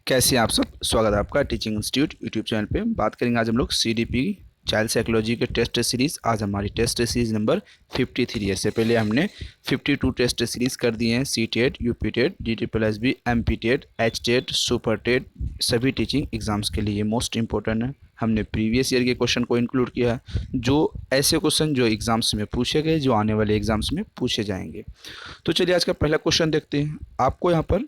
कैसे हैं आप सब। स्वागत है आपका टीचिंग इंस्टीट्यूट यूट्यूब चैनल पे। बात करेंगे आज हम लोग सीडीपी चाइल्ड साइकोलॉजी के टेस्ट सीरीज़। आज हमारी टेस्ट सीरीज़ नंबर 53 है। इससे पहले हमने 52 टेस्ट सीरीज़ कर दिए हैं। C TET, UP TET, DTSB, MP TET, H TET, super TET, सभी टीचिंग एग्ज़ाम्स के लिए मोस्ट इंपॉर्टेंट है। हमने प्रीवियस ईयर के क्वेश्चन को इंक्लूड किया है, जो ऐसे क्वेश्चन जो एग्ज़ाम्स में पूछे गए, जो आने वाले एग्ज़ाम्स में पूछे जाएंगे। तो चलिए आज का पहला क्वेश्चन देखते हैं। आपको यहाँ पर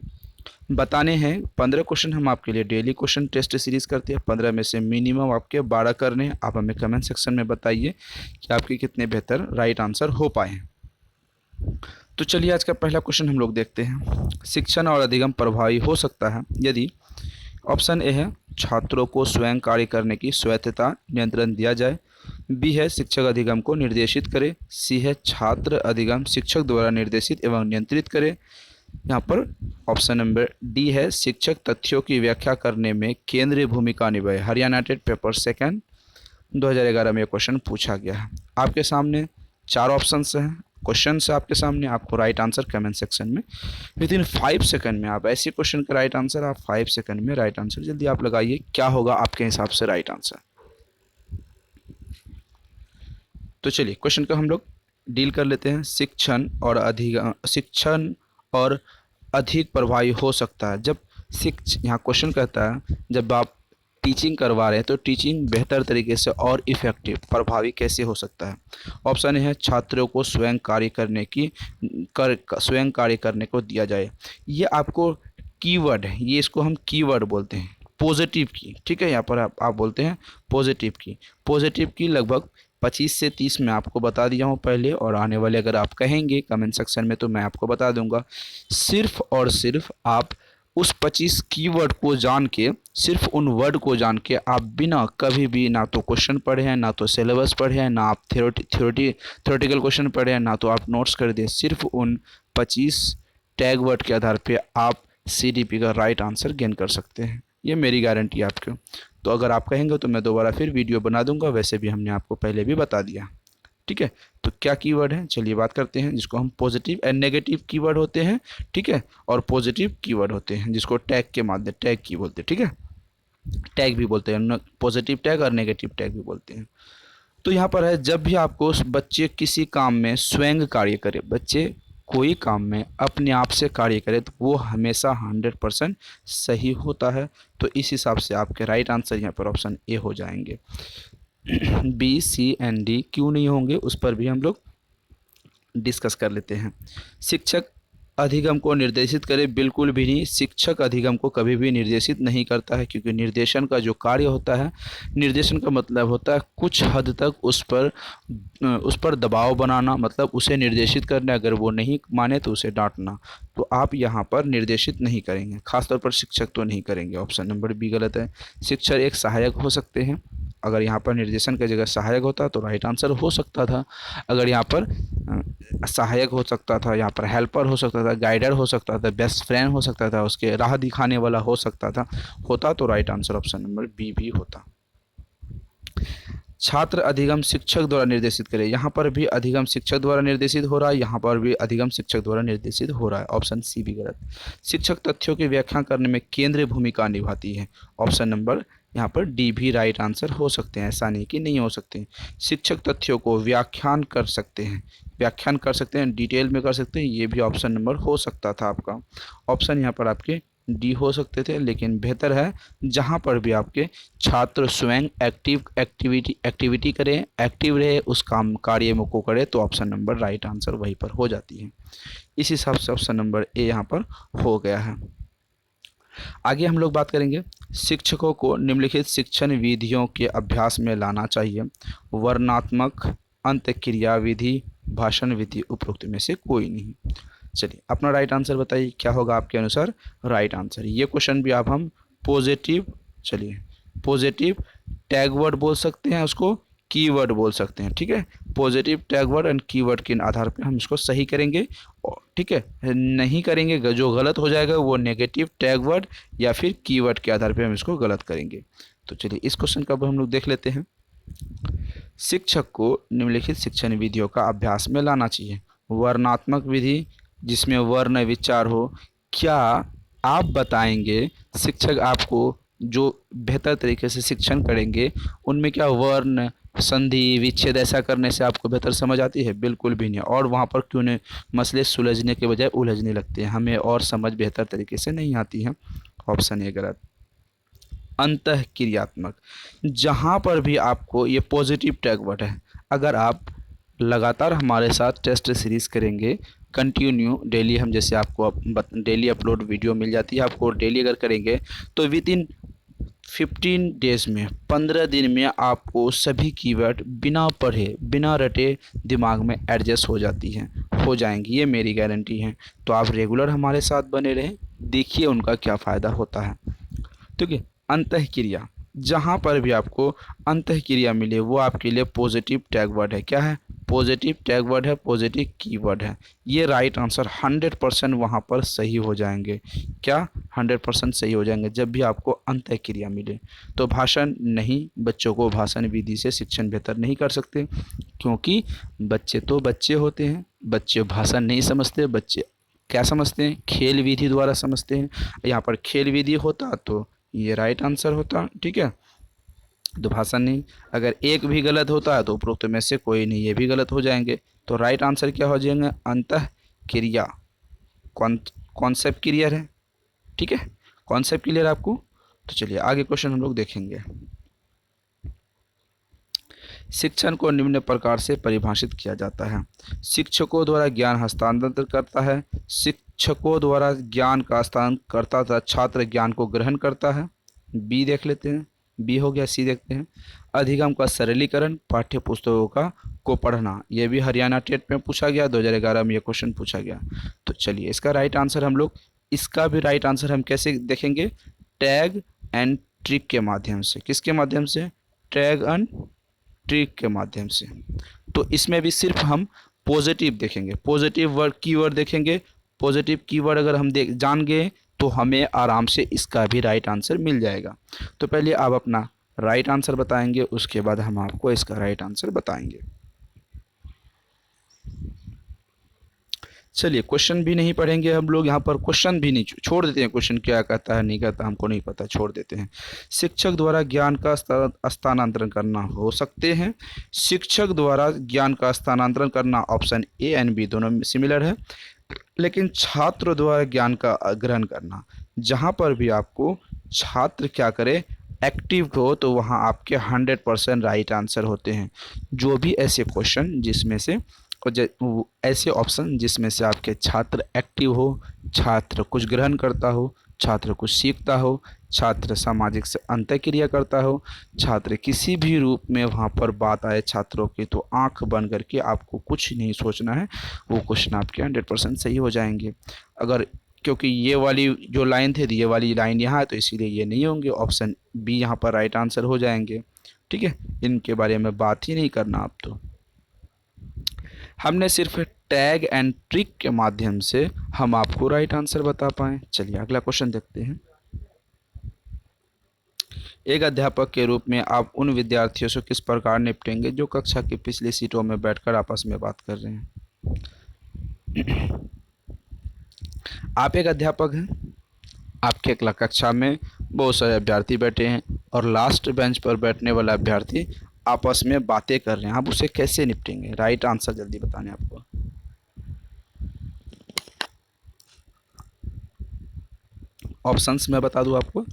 बताने हैं 15 क्वेश्चन। हम आपके लिए डेली क्वेश्चन टेस्ट सीरीज करते हैं। 15 में से मिनिमम आपके 12 करने हैं। आप हमें कमेंट सेक्शन में बताइए कि आपके कितने बेहतर राइट आंसर हो पाए हैं। तो चलिए आज का पहला क्वेश्चन हम लोग देखते हैं। शिक्षण और अधिगम प्रभावी हो सकता है यदि ऑप्शन ए है छात्रों को स्वयं कार्य करने की स्वायत्तता नियंत्रण दिया जाए, बी है शिक्षक अधिगम को निर्देशित करे, सी है छात्र अधिगम शिक्षक द्वारा निर्देशित एवं नियंत्रित करे, यहाँ पर ऑप्शन नंबर डी है शिक्षक तथ्यों की व्याख्या करने में केंद्रीय भूमिका निभाए। हरियाणा टेट पेपर सेकंड 2011 में क्वेश्चन पूछा गया है। आपके सामने चार ऑप्शंस हैं, क्वेश्चन है आपके सामने। आपको राइट आंसर कमेंट सेक्शन में विद इन 5 सेकंड में आप ऐसे क्वेश्चन का राइट आंसर, आप 5 सेकंड में राइट आंसर जल्दी आप लगाइए। क्या होगा आपके हिसाब से राइट आंसर? तो चलिए क्वेश्चन का हम लोग डील कर लेते हैं। शिक्षण और अधिक प्रभावी हो सकता है जब यहाँ क्वेश्चन कहता है जब आप टीचिंग करवा रहे हैं तो टीचिंग बेहतर तरीके से और इफ़ेक्टिव प्रभावी कैसे हो सकता है। ऑप्शन है छात्रों को स्वयं कार्य करने को दिया जाए। ये आपको कीवर्ड है, ये इसको हम कीवर्ड बोलते हैं पॉजिटिव की। ठीक है, यहाँ पर आप बोलते हैं पॉजिटिव की लगभग 25 से 30 मैं आपको बता दिया हूँ पहले, और आने वाले अगर आप कहेंगे कमेंट सेक्शन में तो मैं आपको बता दूंगा। सिर्फ और सिर्फ आप उस 25 कीवर्ड को जान के, सिर्फ उन वर्ड को जान के आप बिना कभी भी ना तो क्वेश्चन पढ़े हैं, ना तो सिलेबस पढ़े हैं, ना आप थ्योरेटिकल क्वेश्चन पढ़े हैं, ना तो आप नोट्स कर दिए, सिर्फ उन 25 टैग वर्ड के आधार पे आप CDP का राइट आंसर गेन कर सकते हैं। ये मेरी गारंटी है आपको। तो अगर आप कहेंगे तो मैं दोबारा फिर वीडियो बना दूंगा, वैसे भी हमने आपको पहले भी बता दिया। ठीक है, तो क्या कीवर्ड है चलिए बात करते हैं, जिसको हम पॉजिटिव एंड नेगेटिव कीवर्ड होते हैं। ठीक है, और पॉजिटिव कीवर्ड होते हैं जिसको टैग के माध्यम टैग की बोलते हैं। ठीक है, टैग भी बोलते हैं, पॉजिटिव टैग और नेगेटिव टैग भी बोलते हैं। तो यहाँ पर है जब भी आपको बच्चे किसी काम में स्वयं कार्य करे, बच्चे कोई काम में अपने आप से कार्य करे तो वो हमेशा 100% सही होता है। तो इस हिसाब से आपके राइट आंसर यहाँ पर ऑप्शन ए हो जाएंगे। B, C एंड D क्यों नहीं होंगे उस पर भी हम लोग डिस्कस कर लेते हैं। शिक्षक अधिगम को निर्देशित करे, बिल्कुल भी नहीं। शिक्षक अधिगम को कभी भी निर्देशित नहीं करता है, क्योंकि निर्देशन का जो कार्य होता है, निर्देशन का मतलब होता है कुछ हद तक उस पर दबाव बनाना, मतलब उसे निर्देशित करना, अगर वो नहीं माने तो उसे डांटना। तो आप यहाँ पर निर्देशित नहीं करेंगे, खासतौर पर शिक्षक तो नहीं करेंगे। ऑप्शन नंबर बी गलत है। शिक्षक एक सहायक हो सकते हैं। अगर यहाँ पर निर्देशन की जगह सहायक होता तो राइट आंसर हो सकता था। अगर यहाँ पर सहायक हो सकता था, यहाँ पर हेल्पर हो सकता था, गाइडर हो सकता था, बेस्ट फ्रेंड हो सकता था, उसके राह दिखाने वाला हो सकता था, होता तो right answer option number B भी होता। छात्र अधिगम शिक्षक द्वारा निर्देशित करे, यहाँ पर भी अधिगम शिक्षक द्वारा निर्देशित हो रहा है, यहाँ पर भी अधिगम शिक्षक द्वारा निर्देशित हो रहा है। ऑप्शन सी भी गलत। शिक्षक तथ्यों की व्याख्या करने में केंद्रीय भूमिका निभाती है। ऑप्शन नंबर यहाँ पर डी भी राइट आंसर हो सकते हैं, ऐसा नहीं कि नहीं हो सकते। शिक्षक तथ्यों को व्याख्यान कर सकते हैं, डिटेल में कर सकते हैं, ये भी ऑप्शन नंबर हो सकता था आपका। ऑप्शन यहाँ पर आपके डी हो सकते थे, लेकिन बेहतर है जहाँ पर भी आपके छात्र स्वयं एक्टिविटी करें, एक्टिव रहे, उस कार्य में को करे, तो ऑप्शन नंबर राइट आंसर वहीं पर हो जाती है। इस हिसाब से ऑप्शन नंबर ए यहाँ पर हो गया है। आगे हम लोग बात करेंगे, शिक्षकों को निम्नलिखित शिक्षण विधियों के अभ्यास में लाना चाहिए। वर्णनात्मक, अंतःक्रिया विधि, भाषण विधि, उपरोक्त में से कोई नहीं। चलिए अपना राइट आंसर बताइए, क्या होगा आपके अनुसार राइट आंसर। ये क्वेश्चन भी आप हम पॉजिटिव टैग वर्ड बोल सकते हैं, उसको कीवर्ड बोल सकते हैं। ठीक है, positive tag word and keyword के आधार पे हम इसको सही करेंगे। ठीक है, नहीं करेंगे, जो गलत हो जाएगा वो नेगेटिव टैग वर्ड या फिर कीवर्ड के आधार पे हम इसको गलत करेंगे। तो चलिए इस क्वेश्चन का हम लोग देख लेते हैं। शिक्षक को निम्नलिखित शिक्षण विधियों का अभ्यास में लाना चाहिए। वर्णात्मक विधि, जिसमें वर्ण विचार हो। क्या आप बताएंगे, शिक्षक आपको जो बेहतर तरीके से शिक्षण करेंगे उनमें क्या वर्ण संधि विच्छेद ऐसा करने से आपको बेहतर समझ आती है? बिल्कुल भी नहीं। और वहाँ पर क्यों नहीं मसले सुलझने के बजाय उलझने लगते हैं, हमें और समझ बेहतर तरीके से नहीं आती है। ऑप्शन ए गलत। अंतः क्रियात्मक, जहाँ पर भी आपको ये पॉजिटिव टैग वर्ड है, अगर आप लगातार हमारे साथ टेस्ट सीरीज़ करेंगे कंटिन्यू डेली, हम जैसे आपको डेली अपलोड वीडियो मिल जाती है आपको, डेली अगर करेंगे तो विद इन 15 डेज में 15 दिन में आपको सभी कीवर्ड बिना पढ़े बिना रटे दिमाग में एडजस्ट हो जाती हैं, हो जाएंगी, ये मेरी गारंटी है। तो आप रेगुलर हमारे साथ बने रहें, देखिए उनका क्या फ़ायदा होता है। ठीक है। अंतःक्रिया, जहाँ पर भी आपको अंतःक्रिया मिले वो आपके लिए पॉजिटिव टैग वर्ड है। क्या है? पॉजिटिव टैग वर्ड है, पॉजिटिव कीवर्ड है। ये राइट आंसर 100% वहाँ पर सही हो जाएंगे। क्या? 100% सही हो जाएंगे जब भी आपको अंतःक्रिया मिले। तो भाषण नहीं, बच्चों को भाषण विधि से शिक्षण बेहतर नहीं कर सकते, क्योंकि बच्चे तो बच्चे होते हैं, बच्चे भाषण नहीं समझते, बच्चे क्या समझते हैं? खेल विधि द्वारा समझते हैं। यहाँ पर खेल विधि होता तो ये राइट आंसर होता। ठीक है। तो भाषण नहीं, अगर एक भी गलत होता है तो उपरोक्त में से कोई नहीं, ये भी गलत हो जाएंगे। तो राइट आंसर क्या हो जाएंगे? अंतः क्रिया। कॉन्सेप्ट क्लियर है? ठीक है, कॉन्सेप्ट क्लियर आपको? तो चलिए आगे क्वेश्चन हम लोग देखेंगे। शिक्षण को निम्न प्रकार से परिभाषित किया जाता है। शिक्षकों द्वारा ज्ञान हस्तांतरण करता है, शिक्षकों द्वारा ज्ञान का हस्तांतरण करता था, छात्र ज्ञान को ग्रहण करता है। बी देख लेते हैं, बी हो गया। सी देखते हैं, अधिगम का सरलीकरण, पाठ्य पुस्तकों का को पढ़ना। ये भी हरियाणा टेट में पूछा गया, 2011 में ये क्वेश्चन पूछा गया। तो चलिए इसका राइट आंसर हम लोग, इसका भी राइट आंसर हम कैसे देखेंगे? टैग एंड ट्रिक के माध्यम से। किसके माध्यम से? टैग एंड ट्रिक के माध्यम से। तो इसमें भी सिर्फ हम पॉजिटिव देखेंगे, पॉजिटिव वर्ड कीवर्ड देखेंगे। पॉजिटिव कीवर्ड अगर हम देख जान गए तो हमें आराम से इसका भी राइट आंसर मिल जाएगा। तो पहले आप अपना राइट आंसर बताएंगे, उसके बाद हम आपको इसका राइट आंसर बताएंगे। चलिए क्वेश्चन भी नहीं पढ़ेंगे हम लोग, यहाँ पर क्वेश्चन भी नहीं, छोड़ देते हैं। क्वेश्चन क्या कहता है नहीं कहता हमको नहीं पता, छोड़ देते हैं। शिक्षक द्वारा ज्ञान का स्थानांतरण करना हो सकते हैं। शिक्षक द्वारा ज्ञान का स्थानांतरण करना, ऑप्शन ए एंड बी दोनों सिमिलर है। लेकिन छात्र द्वारा ज्ञान का ग्रहण करना, जहाँ पर भी आपको छात्र क्या करे? एक्टिव हो, तो वहाँ आपके 100% राइट आंसर होते हैं। जो भी ऐसे क्वेश्चन जिसमें से और ऐसे ऑप्शन जिसमें से आपके छात्र एक्टिव हो, छात्र कुछ ग्रहण करता हो, छात्र कुछ सीखता हो, छात्र सामाजिक से अंतःक्रिया करता हो, छात्र किसी भी रूप में वहाँ पर बात आए छात्रों की, तो आंख बंद करके आपको कुछ नहीं सोचना है, वो क्वेश्चन आपके 100% सही हो जाएंगे। अगर क्योंकि ये वाली जो लाइन थी, ये वाली लाइन यहाँ है, तो इसीलिए ये नहीं होंगे, ऑप्शन बी यहाँ पर राइट आंसर हो जाएंगे। ठीक है, इनके बारे में बात ही नहीं करना आप। तो हमने सिर्फ टैग एंड ट्रिक के माध्यम से हम आपको राइट आंसर बता पाएँ। चलिए अगला क्वेश्चन देखते हैं। एक अध्यापक के रूप में आप उन विद्यार्थियों से किस प्रकार निपटेंगे जो कक्षा की पिछली सीटों में बैठकर आपस में बात कर रहे हैं? आप एक अध्यापक हैं, आपके कक्षा में बहुत सारे अभ्यर्थी बैठे हैं और लास्ट बेंच पर बैठने वाला अभ्यर्थी आपस में बातें कर रहे हैं, आप उसे कैसे निपटेंगे? राइट आंसर जल्दी बताने आपको। ऑप्शंस मैं बता दूं आपको।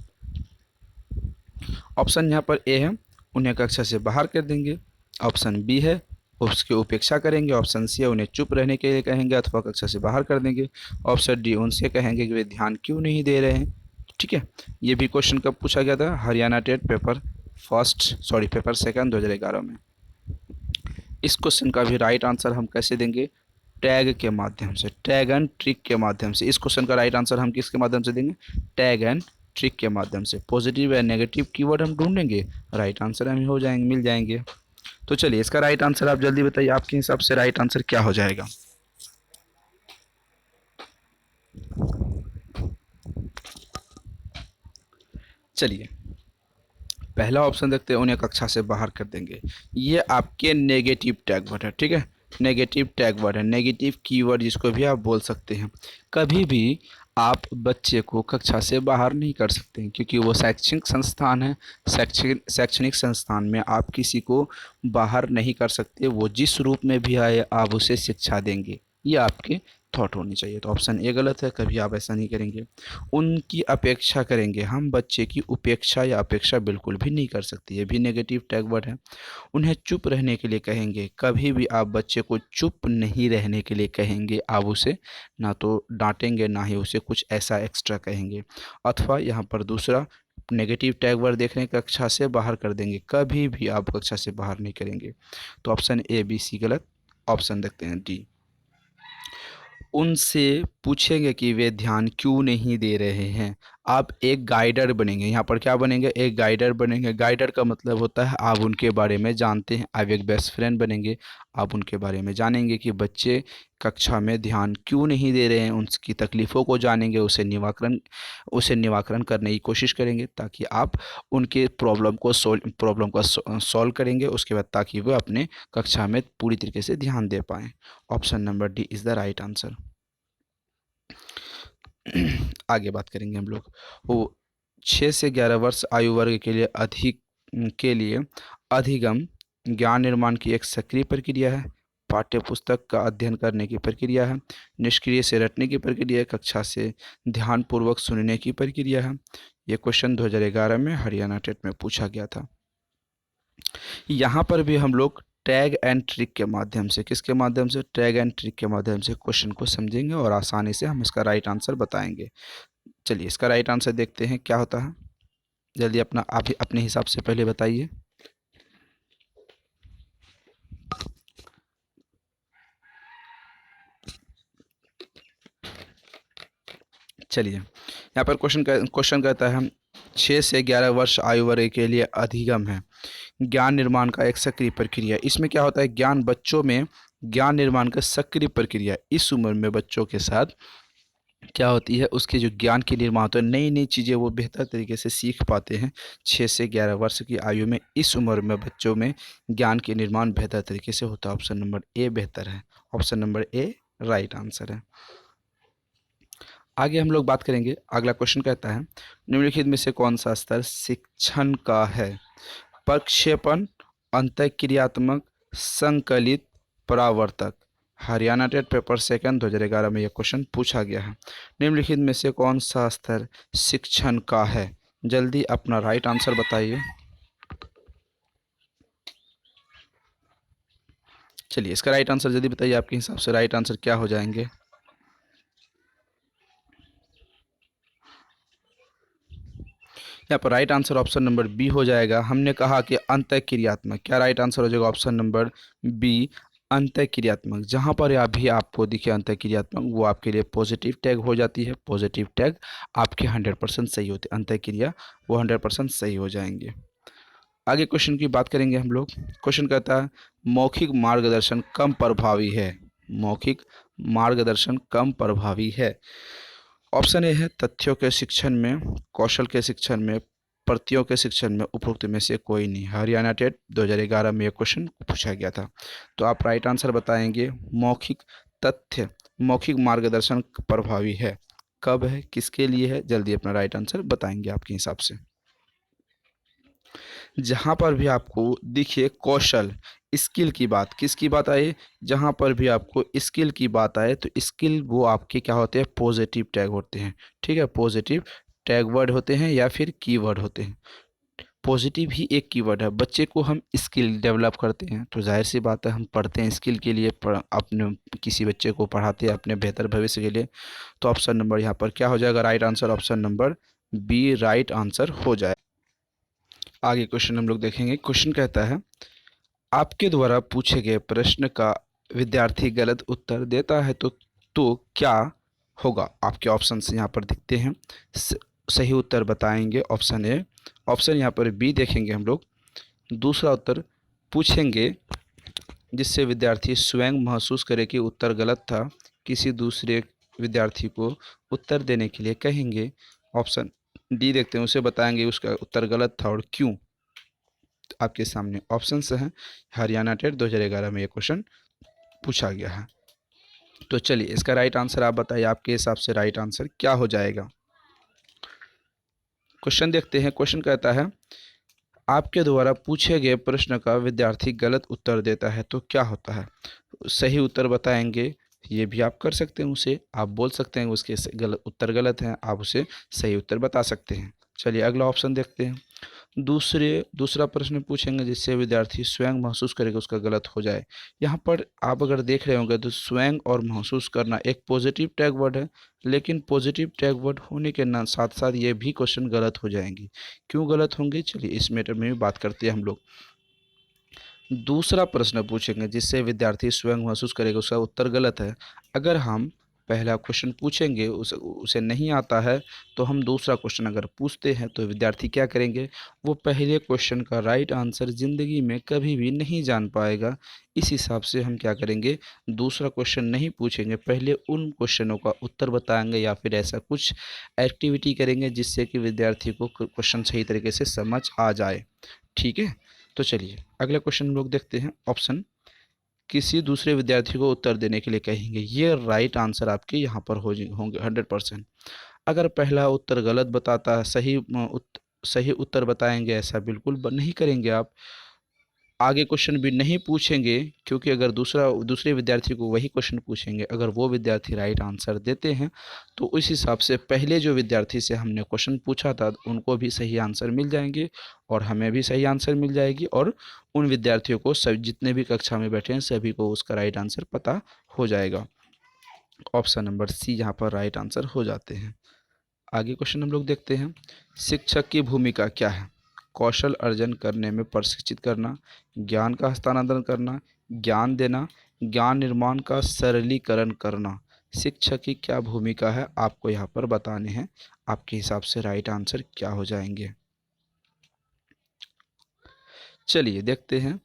ऑप्शन यहाँ पर ए है, उन्हें कक्षा से बाहर कर देंगे। ऑप्शन बी है, उसकी उपेक्षा करेंगे। ऑप्शन सी है, उन्हें चुप रहने के लिए कहेंगे अथवा कक्षा से बाहर कर देंगे। ऑप्शन डी, उनसे कहेंगे कि वे ध्यान क्यों नहीं दे रहे हैं। ठीक है, ये भी क्वेश्चन कब पूछा गया था? हरियाणा टेट पेपर सेकंड 2011 में। इस क्वेश्चन का भी राइट आंसर हम कैसे देंगे? टैग के माध्यम से, टैग एंड ट्रिक के माध्यम से। इस क्वेश्चन का राइट आंसर हम किसके माध्यम से देंगे? टैग एंड ट्रिक के माध्यम से। पॉजिटिव या नेगेटिव कीवर्ड हम ढूंढेंगे, राइट आंसर हमें हो जाएंगे, मिल जाएंगे। तो चलिए इसका राइट आंसर आप जल्दी बताइए, आपके हिसाब से राइट आंसर क्या हो जाएगा? चलिए पहला ऑप्शन देखते हैं, उन्हें कक्षा से बाहर कर देंगे। ये आपके नेगेटिव टैग वर्ड है। ठीक है, नेगेटिव टैग वर्ड है, नेगेटिव कीवर्ड जिसको भी आप बोल सकते हैं। कभी भी आप बच्चे को कक्षा से बाहर नहीं कर सकते हैं, क्योंकि वो शैक्षणिक संस्थान है। शैक्षणिक संस्थान में आप किसी को बाहर नहीं कर सकते। वो जिस रूप में भी आए आप उसे शिक्षा देंगे, ये आपके थॉट होनी चाहिए। तो ऑप्शन ए गलत है, कभी आप ऐसा नहीं करेंगे। उनकी अपेक्षा करेंगे, हम बच्चे की उपेक्षा या अपेक्षा बिल्कुल भी नहीं कर सकते, ये भी नेगेटिव टैग वर्ड है। उन्हें चुप रहने के लिए कहेंगे, कभी भी आप बच्चे को चुप नहीं रहने के लिए कहेंगे। आप उसे ना तो डांटेंगे, ना ही उसे कुछ ऐसा एक्स्ट्रा कहेंगे। अथवा यहाँ पर दूसरा नेगेटिव टैग वर्ड देख रहे हैं, कक्षा से बाहर कर देंगे, कभी भी आप कक्षा से बाहर नहीं करेंगे। तो ऑप्शन ए बी सी गलत। ऑप्शन देखते हैं डी। उनसे पूछेंगे कि वे ध्यान क्यों नहीं दे रहे हैं। आप एक गाइडर बनेंगे, यहाँ पर क्या बनेंगे, एक गाइडर बनेंगे। गाइडर का मतलब होता है आप उनके बारे में जानते हैं। आप एक बेस्ट फ्रेंड बनेंगे, आप उनके बारे में जानेंगे कि बच्चे कक्षा में ध्यान क्यों नहीं दे रहे हैं, उनकी तकलीफ़ों को जानेंगे, उसे निवारण करने की कोशिश करेंगे, ताकि आप उनके प्रॉब्लम को सॉल्व करेंगे उसके बाद, ताकि वो अपने कक्षा में पूरी तरीके से ध्यान दे पाएँ। Option number D is the right answer. आगे बात करेंगे हम लोग। वो 6 से 11 वर्ष आयु वर्ग के लिए अधिगम ज्ञान निर्माण की एक सक्रिय प्रक्रिया है। पाठ्य पुस्तक का अध्ययन करने की प्रक्रिया है। निष्क्रिय से रटने की प्रक्रिया है। कक्षा से ध्यानपूर्वक सुनने की प्रक्रिया है। ये क्वेश्चन 2011 में हरियाणा टेट में पूछा गया था। यहाँ पर भी हम लोग टैग एंड ट्रिक के माध्यम से, किसके माध्यम से, टैग एंड ट्रिक के माध्यम से क्वेश्चन को समझेंगे और आसानी से हम इसका राइट आंसर बताएंगे। चलिए इसका राइट आंसर देखते हैं क्या होता है। जल्दी अपना आप ही अपने हिसाब से पहले बताइए। चलिए यहाँ पर क्वेश्चन कहता है 6 से 11 वर्ष आयु वर्ग के लिए अधिगम है ज्ञान निर्माण का एक सक्रिय प्रक्रिया। इसमें क्या होता है, बच्चों में ज्ञान निर्माण का सक्रिय प्रक्रिया। इस उम्र में बच्चों के साथ क्या होती है, उसके जो ज्ञान की निर्माण होता है, नई नई चीज़ें वो बेहतर तरीके से सीख पाते हैं। 6 से 11 वर्ष की आयु में, इस उम्र में बच्चों में ज्ञान के निर्माण बेहतर तरीके से होता है। ऑप्शन नंबर ए बेहतर है। ऑप्शन नंबर ए राइट आंसर है। आगे हम लोग बात करेंगे। अगला क्वेश्चन कहता है निम्नलिखित में से कौन सा स्तर शिक्षण का है। प्रक्षेपण, अंतःक्रियात्मक, संकलित, परावर्तक। हरियाणा टेट पेपर सेकंड 2011 में यह क्वेश्चन पूछा गया है। निम्नलिखित में से कौन सा स्तर शिक्षण का है। जल्दी अपना राइट आंसर बताइए। चलिए इसका राइट आंसर जल्दी बताइए, आपके हिसाब से राइट आंसर क्या हो जाएंगे। यहाँ पर right answer option number B हो जाएगा। हमने कहा कि अंतःक्रियात्मक, क्या राइट आंसर हो जाएगा, ऑप्शन नंबर बी अंतःक्रियात्मक। जहाँ पर अभी आपको दिखे अंतःक्रियात्मक, वो आपके लिए पॉजिटिव टैग हो जाती है। पॉजिटिव टैग आपके 100% सही होते हैं, अंतःक्रिया वो 100% सही हो जाएंगे। आगे क्वेश्चन की बात करेंगे हम लोग। क्वेश्चन कहता है मौखिक मार्गदर्शन कम प्रभावी है। मौखिक मार्गदर्शन कम प्रभावी है। ऑप्शन ए है तथ्यों के शिक्षण में, कौशल के शिक्षण में, प्रतियों के शिक्षण में, उपरोक्त में से कोई नहीं। हरियाणा टेट 2011 में यह क्वेश्चन पूछा गया था। तो आप राइट आंसर बताएंगे। मौखिक तथ्य, मौखिक मार्गदर्शन प्रभावी है, कब है, किसके लिए है, जल्दी अपना राइट आंसर बताएंगे आपके हिसाब से। जहाँ पर भी आपको दिखे कौशल, स्किल की बात, किसकी बात आए, जहाँ पर भी आपको स्किल की बात आए तो स्किल वो आपके क्या होते हैं, पॉजिटिव टैग होते हैं। ठीक है, पॉजिटिव टैग वर्ड होते हैं या फिर कीवर्ड होते हैं। पॉजिटिव ही एक कीवर्ड है। बच्चे को हम स्किल डेवलप करते हैं तो जाहिर सी बात है हम पढ़ते हैं स्किल के लिए, अपने किसी बच्चे को पढ़ाते हैं अपने बेहतर भविष्य के लिए। तो ऑप्शन नंबर यहाँ पर क्या हो जाएगा, right answer option number B right answer हो जाए। आगे क्वेश्चन हम लोग देखेंगे। क्वेश्चन कहता है आपके द्वारा पूछे गए प्रश्न का विद्यार्थी गलत उत्तर देता है तो क्या होगा। आपके ऑप्शंस यहाँ पर दिखते हैं, सही उत्तर बताएंगे ऑप्शन ए। ऑप्शन यहाँ पर बी देखेंगे हम लोग, दूसरा उत्तर पूछेंगे जिससे विद्यार्थी स्वयं महसूस करे कि उत्तर गलत था, किसी दूसरे विद्यार्थी को उत्तर देने के लिए कहेंगे। ऑप्शन डी देखते हैं, उसे बताएंगे उसका उत्तर गलत था और क्यों। आपके सामने ऑप्शंस हैं। हरियाणा टेट 2011 में ये क्वेश्चन पूछा गया है। तो चलिए इसका राइट आंसर आप बताइए, आपके हिसाब से राइट आंसर क्या हो जाएगा। क्वेश्चन देखते हैं। क्वेश्चन कहता है आपके द्वारा पूछे गए प्रश्न का विद्यार्थी गलत उत्तर देता है तो क्या होता है। सही उत्तर बताएंगे, ये भी आप कर सकते हैं, उसे आप बोल सकते हैं उसके गलत उत्तर गलत हैं, आप उसे सही उत्तर बता सकते हैं। चलिए अगला ऑप्शन देखते हैं। दूसरा प्रश्न पूछेंगे जिससे विद्यार्थी स्वयं महसूस करेगा उसका गलत हो जाए। यहाँ पर आप अगर देख रहे होंगे तो स्वयं और महसूस करना एक पॉजिटिव टैग वर्ड है, लेकिन पॉजिटिव टैग वर्ड होने के ना साथ साथ ये भी क्वेश्चन गलत हो जाएंगे। क्यों गलत होंगे, चलिए इस मैटर में भी बात करते हैं हम लोग। दूसरा प्रश्न पूछेंगे जिससे विद्यार्थी स्वयं महसूस करेगा उसका उत्तर गलत है। अगर हम पहला क्वेश्चन पूछेंगे उसे नहीं आता है, तो हम दूसरा क्वेश्चन अगर पूछते हैं तो विद्यार्थी क्या करेंगे, वो पहले क्वेश्चन का राइट आंसर ज़िंदगी में कभी भी नहीं जान पाएगा। इस हिसाब से हम क्या करेंगे, दूसरा क्वेश्चन नहीं पूछेंगे, पहले उन क्वेश्चनों का उत्तर बताएंगे या फिर ऐसा कुछ एक्टिविटी करेंगे जिससे कि विद्यार्थी को क्वेश्चन सही तरीके से समझ आ जाए। ठीक है, तो चलिए अगला क्वेश्चन हम लोग देखते हैं। ऑप्शन किसी दूसरे विद्यार्थी को उत्तर देने के लिए कहेंगे, ये राइट आंसर आपके यहाँ पर होंगे 100%। अगर पहला उत्तर गलत बताता है, सही उत्तर बताएंगे, ऐसा बिल्कुल नहीं करेंगे आप। आगे क्वेश्चन भी नहीं पूछेंगे, क्योंकि अगर दूसरे विद्यार्थी को वही क्वेश्चन पूछेंगे, अगर वो विद्यार्थी राइट आंसर देते हैं तो उस हिसाब से पहले जो विद्यार्थी से हमने क्वेश्चन पूछा था उनको भी सही आंसर मिल जाएंगे और हमें भी सही आंसर मिल जाएगी, और उन विद्यार्थियों को सब जितने भी कक्षा में बैठे हैं सभी को उसका राइट आंसर पता हो जाएगा। ऑप्शन नंबर सी यहाँ पर राइट आंसर हो जाते हैं। आगे क्वेश्चन हम लोग देखते हैं। शिक्षक की भूमिका क्या है। कौशल अर्जन करने में प्रशिक्षित करना, ज्ञान का हस्तांतरण करना, ज्ञान देना, ज्ञान निर्माण का सरलीकरण करना। शिक्षक की क्या भूमिका है आपको यहाँ पर बताने हैं। आपके हिसाब से राइट आंसर क्या हो जाएंगे। चलिए देखते हैं।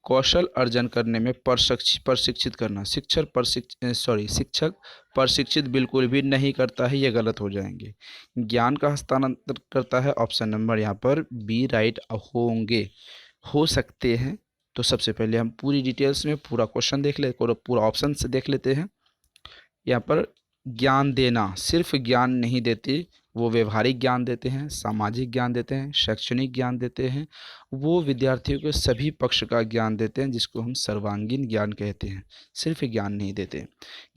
कौशल अर्जन करने में प्रशिक्षित करना, शिक्षक प्रशिक्षित बिल्कुल भी नहीं करता है, ये गलत हो जाएंगे। ज्ञान का हस्तांतरण करता है, ऑप्शन नंबर यहाँ पर बी राइट होंगे, हो सकते हैं। तो सबसे पहले हम पूरी डिटेल्स में पूरा क्वेश्चन देख ले, पूरा ऑप्शन से देख लेते हैं। यहाँ पर ज्ञान देना, सिर्फ ज्ञान नहीं देते, वो व्यवहारिक ज्ञान देते हैं, सामाजिक ज्ञान देते हैं, शैक्षणिक ज्ञान देते हैं। वो विद्यार्थियों के सभी पक्ष का ज्ञान देते हैं जिसको हम सर्वांगीण ज्ञान कहते हैं, सिर्फ ज्ञान नहीं देते।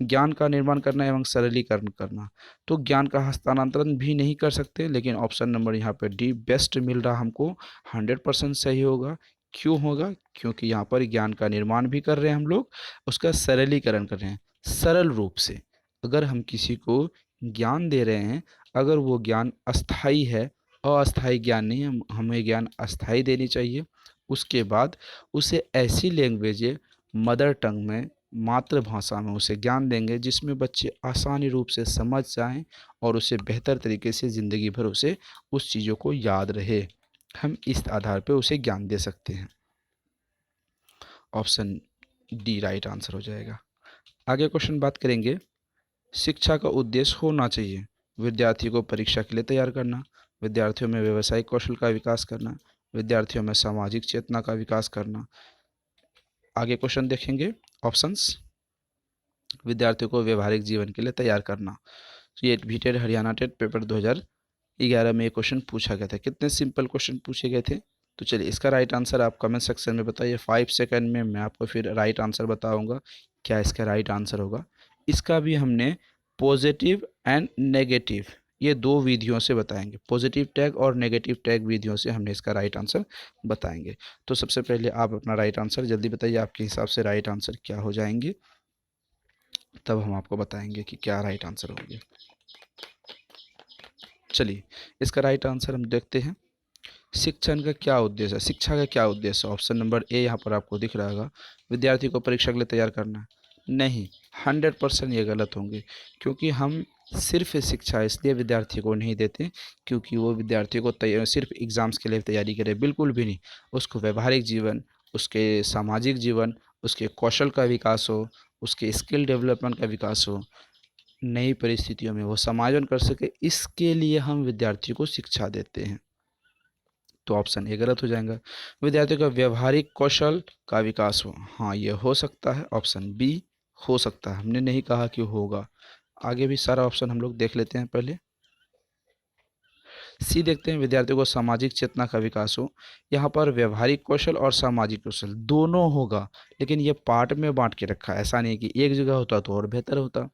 ज्ञान का निर्माण करना एवं सरलीकरण करना, तो ज्ञान का हस्तांतरण भी नहीं कर सकते, लेकिन ऑप्शन नंबर यहाँ पर डी बेस्ट मिल रहा हमको, 100% सही होगा। क्यों होगा, क्योंकि यहाँ पर ज्ञान का निर्माण भी कर रहे हैं हम लोग, उसका सरलीकरण कर रहे हैं सरल रूप से। अगर हम किसी को ज्ञान दे रहे हैं, अगर वो ज्ञान अस्थाई है, अस्थाई ज्ञान नहीं है, हमें ज्ञान अस्थाई देनी चाहिए। उसके बाद उसे ऐसी लैंग्वेज मदर टंग में, मातृभाषा में उसे ज्ञान देंगे जिसमें बच्चे आसानी रूप से समझ जाएं और उसे बेहतर तरीके से ज़िंदगी भर उसे उस चीज़ों को याद रहे। हम इस आधार पर उसे ज्ञान दे सकते हैं। ऑप्शन डी राइट आंसर हो जाएगा। आगे क्वेश्चन बात करेंगे। शिक्षा का उद्देश्य होना चाहिए विद्यार्थी को परीक्षा के लिए तैयार करना, विद्यार्थियों में व्यावसायिक कौशल का विकास करना, विद्यार्थियों में सामाजिक चेतना का विकास करना। आगे क्वेश्चन देखेंगे। ऑप्शंस, विद्यार्थियों को व्यवहारिक जीवन के लिए तैयार करना। ये बीटेड हरियाणा टेट पेपर 2011 में ये क्वेश्चन पूछा गया था। कितने सिंपल क्वेश्चन पूछे गए थे। तो चलिए इसका राइट आंसर आप कमेंट सेक्शन में बताइए। 5 सेकंड में मैं आपको फिर राइट आंसर बताऊंगा क्या इसका राइट आंसर होगा। इसका भी हमने पॉजिटिव एंड नेगेटिव, ये दो विधियों से बताएंगे, पॉजिटिव टैग और नेगेटिव टैग विधियों से हमने इसका राइट आंसर बताएंगे। तो सबसे पहले आप अपना राइट आंसर जल्दी बताइए, आपके हिसाब से राइट आंसर क्या हो जाएंगे, तब हम आपको बताएंगे कि क्या राइट आंसर होंगे। चलिए इसका राइट आंसर हम देखते हैं। शिक्षण का क्या उद्देश्य है, शिक्षा का क्या उद्देश्य है। ऑप्शन नंबर ए यहाँ पर आपको दिख रहा होगा, विद्यार्थी को परीक्षा के लिए तैयार करना। नहीं, 100% ये गलत होंगे, क्योंकि हम सिर्फ शिक्षा इसलिए विद्यार्थी को नहीं देते क्योंकि वो विद्यार्थी को सिर्फ एग्ज़ाम्स के लिए तैयारी करे, बिल्कुल भी नहीं। उसको व्यवहारिक जीवन, उसके सामाजिक जीवन, उसके कौशल का विकास हो, उसके स्किल डेवलपमेंट का विकास हो, नई परिस्थितियों में वो समायोजन कर सके, इसके लिए हम विद्यार्थी को शिक्षा देते हैं। तो ऑप्शन ए गलत हो जाएगा। विद्यार्थियों का व्यवहारिक कौशल का विकास हो, हाँ ये हो सकता है, ऑप्शन बी हो सकता है, हमने नहीं कहा कि होगा। आगे भी सारा ऑप्शन हम लोग देख लेते हैं पहले। सी देखते हैं, विद्यार्थियों को सामाजिक चेतना का विकास हो। यहाँ पर व्यवहारिक कौशल और सामाजिक कौशल दोनों होगा, लेकिन ये पार्ट में बांट के रखा है, ऐसा नहीं कि एक जगह होता तो और बेहतर होता।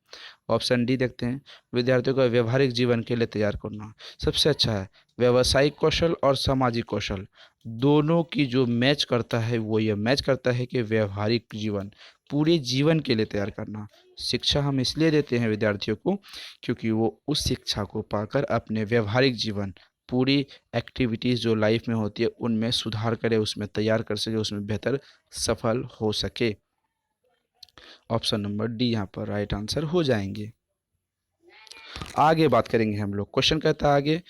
ऑप्शन डी देखते हैं, विद्यार्थियों को व्यवहारिक जीवन के लिए तैयार करना सबसे अच्छा है। व्यवसायिक कौशल और सामाजिक कौशल दोनों की जो मैच करता है वो ये मैच करता है कि व्यवहारिक जीवन, पूरे जीवन के लिए तैयार करना। शिक्षा हम इसलिए देते हैं विद्यार्थियों को क्योंकि वो उस शिक्षा को पाकर अपने व्यवहारिक जीवन, पूरी एक्टिविटीज़ जो लाइफ में होती है उनमें सुधार करे, उसमें तैयार कर सके, उसमें बेहतर सफल हो सके। ऑप्शन नंबर डी यहाँ पर राइट आंसर हो जाएंगे। आगे बात करेंगे हम लोग। क्वेश्चन कहता है आगे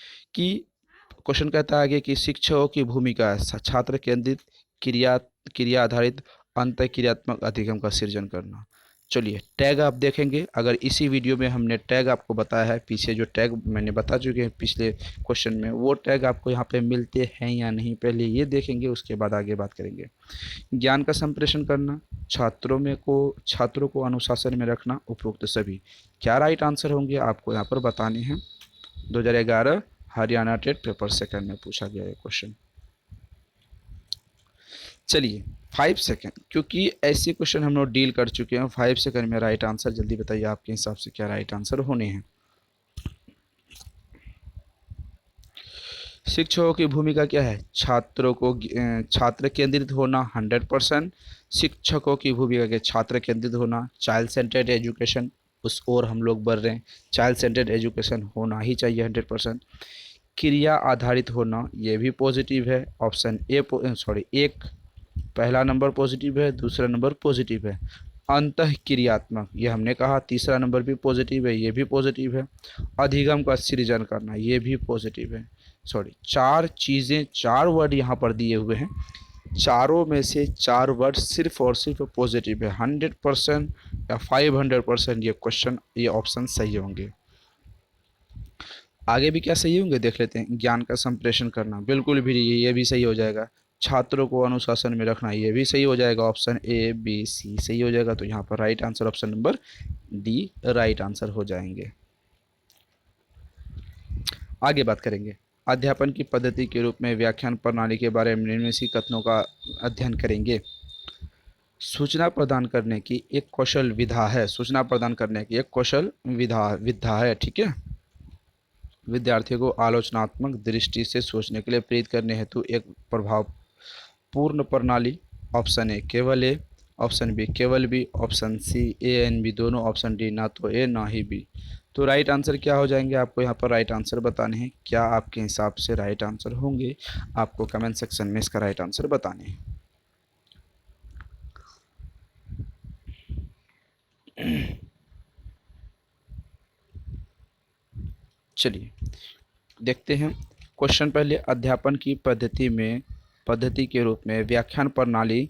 कि शिक्षकों की भूमिका छात्र केंद्रित, क्रिया क्रिया आधारित, अंत क्रियात्मक अधिगम का सृजन करना। चलिए टैग आप देखेंगे, अगर इसी वीडियो में हमने टैग आपको बताया है, पीछे जो टैग मैंने बता चुके हैं पिछले क्वेश्चन में, वो टैग आपको यहाँ पे मिलते हैं या नहीं, पहले ये देखेंगे, उसके बाद आगे बात करेंगे। ज्ञान का संप्रेषण करना, छात्रों को अनुशासन में रखना, उपरोक्त सभी क्या राइट आंसर होंगे आपको यहाँ पर बताने हैं। 2011 हरियाणा टेट पेपर सेकंड में पूछा गया है क्वेश्चन। चलिए 5 सेकंड, क्योंकि ऐसे क्वेश्चन हम लोग डील कर चुके हैं, 5 सेकंड में राइट आंसर जल्दी बताइए आपके हिसाब से क्या राइट आंसर होने हैं। शिक्षकों की भूमिका क्या है? छात्र केंद्रित होना 100%। शिक्षकों की भूमिका के छात्र केंद्रित होना, चाइल्ड सेंटर्ड एजुकेशन, उस ओर हम लोग बढ़ रहे हैं, चाइल्ड सेंटर्ड एजुकेशन होना ही चाहिए 100%। क्रिया आधारित होना, ये भी पॉजिटिव है। ऑप्शन एक पहला नंबर पॉजिटिव है, दूसरा नंबर पॉजिटिव है। अंतः क्रियात्मक, ये हमने कहा, तीसरा नंबर भी पॉजिटिव है, ये भी पॉजिटिव है। अधिगम का सृजन करना, ये भी पॉजिटिव है। चार चीज़ें, चार वर्ड यहाँ पर दिए हुए हैं, चारों में से चार वर्ड सिर्फ और सिर्फ पॉजिटिव है। 100% या 500% ये ऑप्शन सही होंगे। आगे भी क्या सही होंगे देख लेते हैं। ज्ञान का संप्रेषण करना, बिल्कुल भी ये भी सही हो जाएगा। छात्रों को अनुशासन में रखना, ये भी सही हो जाएगा। ऑप्शन ए बी सी सही हो जाएगा, तो यहाँ पर right answer option number D right answer हो जाएंगे। आगे बात करेंगे। अध्यापन की पद्धति के रूप में व्याख्यान प्रणाली के बारे में निम्नलिखित कथनों का अध्ययन करेंगे। सूचना प्रदान करने की एक कौशल विधा है, सूचना प्रदान करने की एक कौशल विधा है, ठीक है। विद्यार्थियों को आलोचनात्मक दृष्टि से सोचने के लिए प्रेरित करने हेतु एक प्रभावपूर्ण प्रणाली। ऑप्शन ए केवल ए, ऑप्शन बी केवल B, option C A and B दोनों, ऑप्शन डी ना तो ए ना ही बी। तो राइट आंसर क्या हो जाएंगे, आपको यहाँ पर राइट आंसर बताने हैं। क्या आपके हिसाब से राइट आंसर होंगे, आपको कमेंट सेक्शन में इसका राइट आंसर बताने हैं। चलिए देखते हैं क्वेश्चन पहले। अध्यापन की पद्धति के रूप में व्याख्यान प्रणाली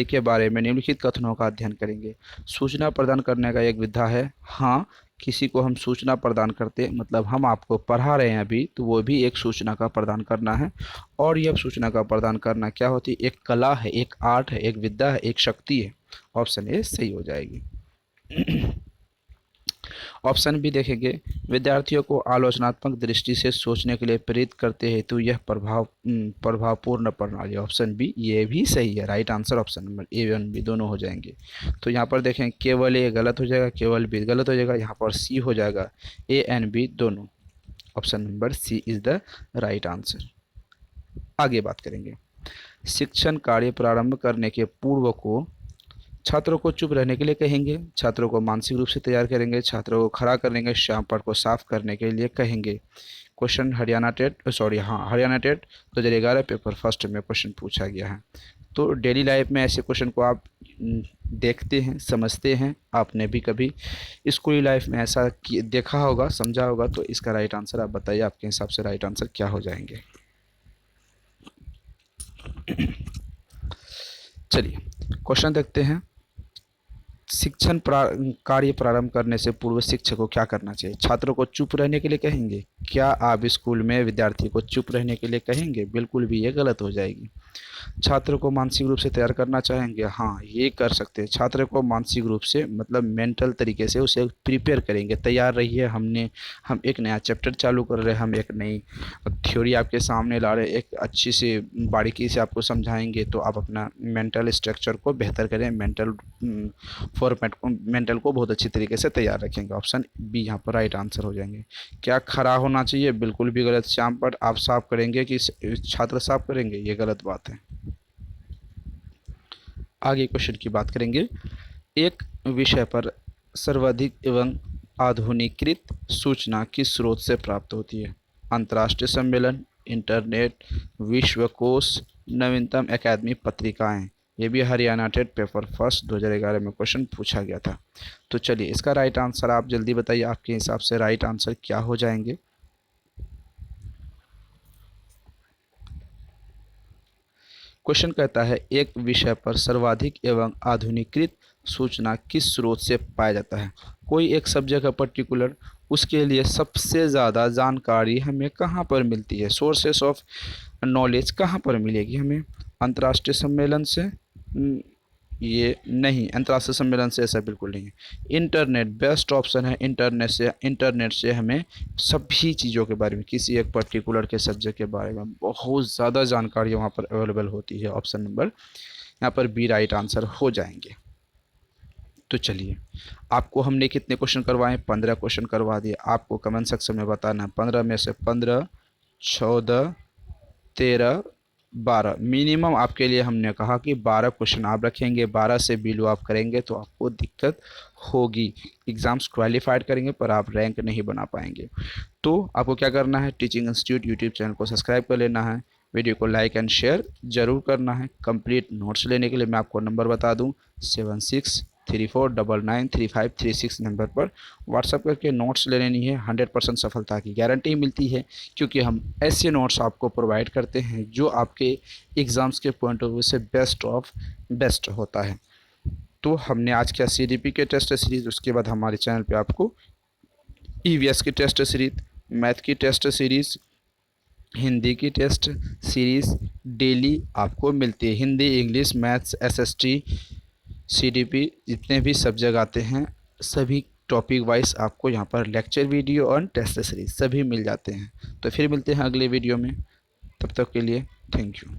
के बारे में निम्नलिखित कथनों का अध्ययन करेंगे। सूचना प्रदान करने का एक विधा है। हाँ, किसी को हम सूचना प्रदान करते, मतलब हम आपको पढ़ा रहे हैं अभी, तो वो भी एक सूचना का प्रदान करना है। और यह सूचना का प्रदान करना क्या होती है? एक कला है, एक आर्ट है, एक विद्या है, एक शक्ति है। ऑप्शन ए सही हो जाएगी। ऑप्शन बी देखेंगे, विद्यार्थियों को आलोचनात्मक दृष्टि से सोचने के लिए प्रेरित करते हैं, तो यह प्रभावपूर्ण प्रणाली। ऑप्शन बी ये भी सही है। Right answer option number A one B दोनों हो जाएंगे। तो यहाँ पर देखें, केवल ए गलत हो जाएगा, केवल बी गलत हो जाएगा, यहाँ पर सी हो जाएगा, ए एंड बी दोनों। Option number C is the right answer. आगे बात करेंगे। शिक्षण कार्य प्रारंभ करने के पूर्व को छात्रों को चुप रहने के लिए कहेंगे, छात्रों को मानसिक रूप से तैयार करेंगे, छात्रों को खड़ा करेंगे, श्याम पट को साफ करने के लिए कहेंगे। Question Haryana TET 2011 paper first में क्वेश्चन पूछा गया है। तो डेली लाइफ में ऐसे क्वेश्चन को आप देखते हैं, समझते हैं, आपने भी कभी स्कूली लाइफ में ऐसा देखा होगा, समझा होगा। तो इसका राइट आंसर आप बताइए, आपके हिसाब से राइट आंसर क्या हो जाएंगे। चलिए क्वेश्चन देखते हैं। शिक्षण कार्य प्रारंभ करने से पूर्व शिक्षक को क्या करना चाहिए? छात्रों को चुप रहने के लिए कहेंगे। क्या आप स्कूल में विद्यार्थी को चुप रहने के लिए कहेंगे? बिल्कुल भी ये गलत हो जाएगी। छात्र को मानसिक रूप से तैयार करना चाहेंगे, हाँ ये कर सकते हैं। छात्र को मानसिक रूप से मतलब मेंटल तरीके से उसे प्रिपेयर करेंगे, तैयार रहिए। हम एक नया चैप्टर चालू कर रहे हैं, हम एक नई थ्योरी आपके सामने ला रहे हैं, एक अच्छी से बारीकी से आपको समझाएंगे, तो आप अपना मेंटल स्ट्रक्चर को बेहतर करें, मेंटल फॉर्मेट को, मेंटल को बहुत अच्छी तरीके से तैयार रखेंगे। ऑप्शन बी यहाँ पर राइट आंसर हो जाएंगे। क्या खरा होना चाहिए? बिल्कुल भी गलत। श्याम पर आप साफ करेंगे कि छात्र साफ करेंगे? ये गलत बात है। आगे क्वेश्चन की बात करेंगे। एक विषय पर सर्वाधिक एवं आधुनिकीकृत सूचना किस स्रोत से प्राप्त होती है? अंतर्राष्ट्रीय सम्मेलन, इंटरनेट, विश्वकोश, नवीनतम एकेडमी पत्रिकाएं। ये भी हरियाणा टेट पेपर फर्स्ट 2011 में क्वेश्चन पूछा गया था। तो चलिए इसका राइट आंसर आप जल्दी बताइए, आपके हिसाब से राइट आंसर क्या हो जाएंगे? क्वेश्चन कहता है एक विषय पर सर्वाधिक एवं आधुनिकीकृत सूचना किस स्रोत से पाया जाता है? कोई एक सब्जेक्ट है पर्टिकुलर, उसके लिए सबसे ज़्यादा जानकारी हमें कहाँ पर मिलती है? सोर्सेस ऑफ नॉलेज कहाँ पर मिलेगी हमें? अंतर्राष्ट्रीय सम्मेलन से? ये नहीं, अंतर्राष्ट्रीय सम्मेलन से ऐसा बिल्कुल नहीं है। इंटरनेट बेस्ट ऑप्शन है। इंटरनेट से हमें सभी चीज़ों के बारे में, किसी एक पर्टिकुलर के सब्जेक्ट के बारे में बहुत ज़्यादा जानकारी वहाँ पर अवेलेबल होती है। ऑप्शन नंबर यहाँ पर बी राइट आंसर हो जाएंगे। तो चलिए, आपको हमने कितने क्वेश्चन करवाए? 15 क्वेश्चन करवा दिए। आपको कमेंट सेक्शन में बताना है 15 में से 15, 14, 13, 12 मिनिमम आपके लिए हमने कहा कि 12 क्वेश्चन आप रखेंगे। 12 से बिलो आप करेंगे तो आपको दिक्कत होगी। एग्ज़ाम्स क्वालिफाइड करेंगे पर आप रैंक नहीं बना पाएंगे। तो आपको क्या करना है? टीचिंग इंस्टीट्यूट यूट्यूब चैनल को सब्सक्राइब कर लेना है, वीडियो को लाइक एंड शेयर ज़रूर करना है। कंप्लीट नोट्स लेने के लिए मैं आपको नंबर बता दूं, 7634993536 नंबर पर व्हाट्सअप करके नोट्स ले लेनी है। 100% सफलता की गारंटी मिलती है, क्योंकि हम ऐसे नोट्स आपको प्रोवाइड करते हैं जो आपके एग्ज़ाम्स के पॉइंट ऑफ व्यू से बेस्ट ऑफ बेस्ट होता है। तो हमने आज किया CDP के टेस्ट सीरीज़, उसके बाद हमारे चैनल पे आपको EVS की टेस्ट सीरीज, मैथ की टेस्ट सीरीज़, हिंदी की टेस्ट सीरीज़ डेली आपको मिलती है। Hindi, English, maths, SST, CDP जितने भी सब्जेक्ट आते हैं सभी टॉपिक वाइज आपको यहाँ पर लेक्चर वीडियो और टेस्ट सीरीज सभी मिल जाते हैं। तो फिर मिलते हैं अगले वीडियो में, तब तक के लिए थैंक यू।